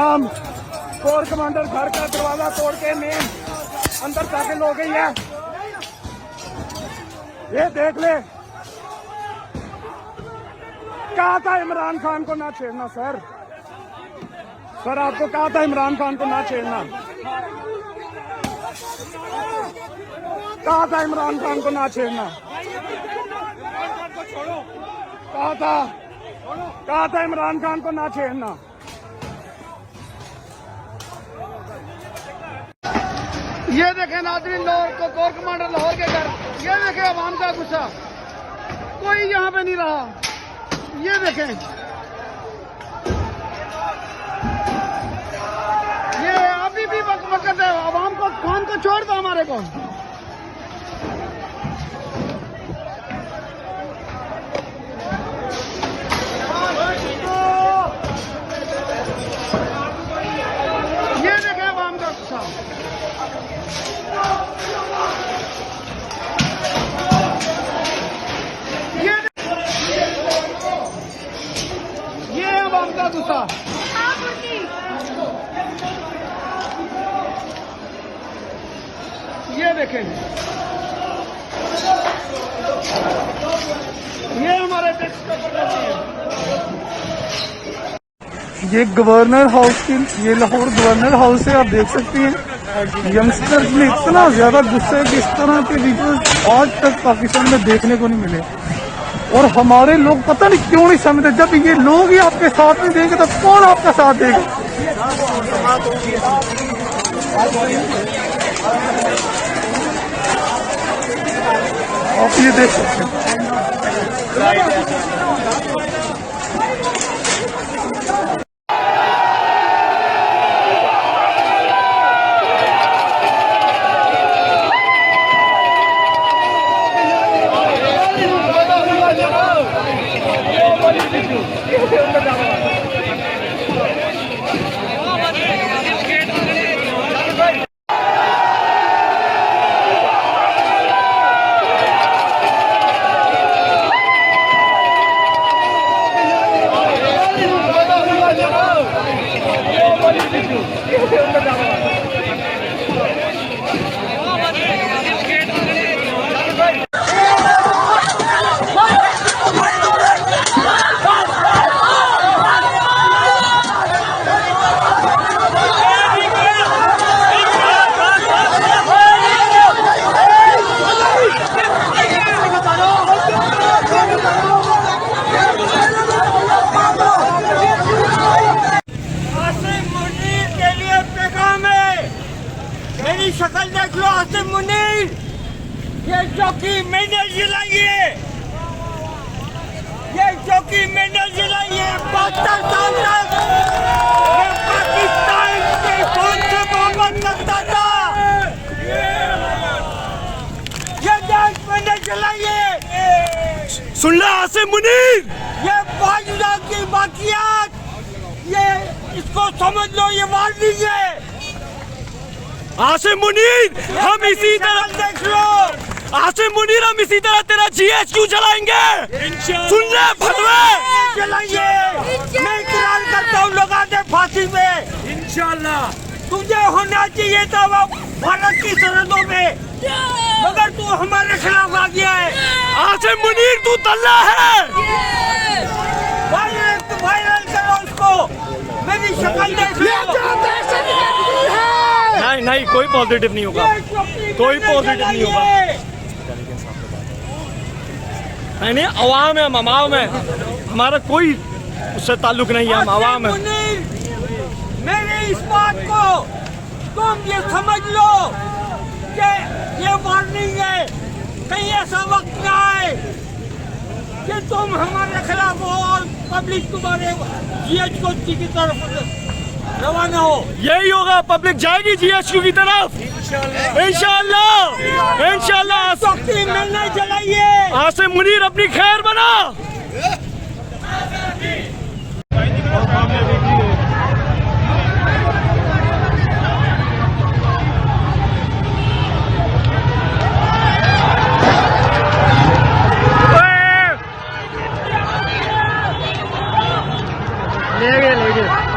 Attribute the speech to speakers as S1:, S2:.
S1: तमाम core commander घर का दरवाजा तोड़ के मेन अंदर दाखिल हो गई है। ये देख ले, कहा था इमरान खान को ना छेड़ना सर। सर आपको कहा था इमरान खान को ना छेड़ना, कहा था इमरान खान को ना छेड़ना, कहा था इमरान खान को ना छेड़ना। ये देखें नाज़रीन, लाहौर को कोर कमांडर लाहौर के घर, ये देखें अवाम का गुस्सा, कोई यहाँ पे नहीं रहा। ये देखें, ये अभी भी वक्त है, अवाम को कौन को छोड़ दो हमारे को। ये देखें अवाम का गुस्सा, ये अवाम का गुस्सा। ये देखें, ये हमारे टैक्स का प्रॉपर्टी है। ये गवर्नर हाउस की, ये लाहौर गवर्नर हाउस है, आप देख सकती हैं। यंगस्टर्स में इतना ज्यादा गुस्सा है कि इस तरह के वीडियोस आज तक पाकिस्तान में देखने को नहीं मिले। और हमारे लोग पता नहीं क्यों नहीं समझते, जब ये लोग ही आपके साथ नहीं देंगे तो कौन आपका साथ देगा। आप ये देख सकते हैं,
S2: मेरी शक्ल देख लो आसिम मुनीर, ये चौकी मैंने जलाई है, ये चौकी मैंने जलाई है। 72 साल तक मैं पाकिस्तान के फौज से मोहब्बत करता था, ये देश मैंने जलाई है।
S3: सुन लो आसिम मुनीर,
S2: ये 5 लाख की बाकियात, ये इसको समझ लो, ये वार्निंग है।
S3: आसिम मुनीर, हम इसी तरह
S2: देख लो,
S3: आसिम मुनीर, हम इसी तरह तेरा GHQ चलाएंगे। सुन ले फतवे
S2: चलाइए, मैं इकरार करता हूँ लगा दे फांसी में
S3: इंशाल्लाह।
S2: तुझे होना चाहिए था वो भारत की सरहदों में, मगर तू हमारे खिलाफ आ गया है।
S3: आसिम मुनीर, तू तल्ला है।
S2: वायरल करो उसको, मेरी शक्ल देख लो।
S3: नहीं नहीं, कोई पॉजिटिव नहीं होगा, कोई पॉजिटिव नहीं होगा। नहीं, अवाम है, हम अवाम है, हमारा कोई उससे ताल्लुक नहीं है, हम अवाम है।
S2: मेरे इस बात को तुम ये समझ लो कि ये वार्निंग है, कहीं ऐसा वक्त ना आए कि तुम हमारे खिलाफ हो और पब्लिक तुम्हारे GHQ की तरफ रवाना हो।
S3: यही होगा, पब्लिक जाएगी GHQ की तरफ इंशाल्लाह, इंशाल्लाह।
S2: चौकी मिलने चलाइए।
S3: आसिम मुनीर, अपनी खैर बना। ले गए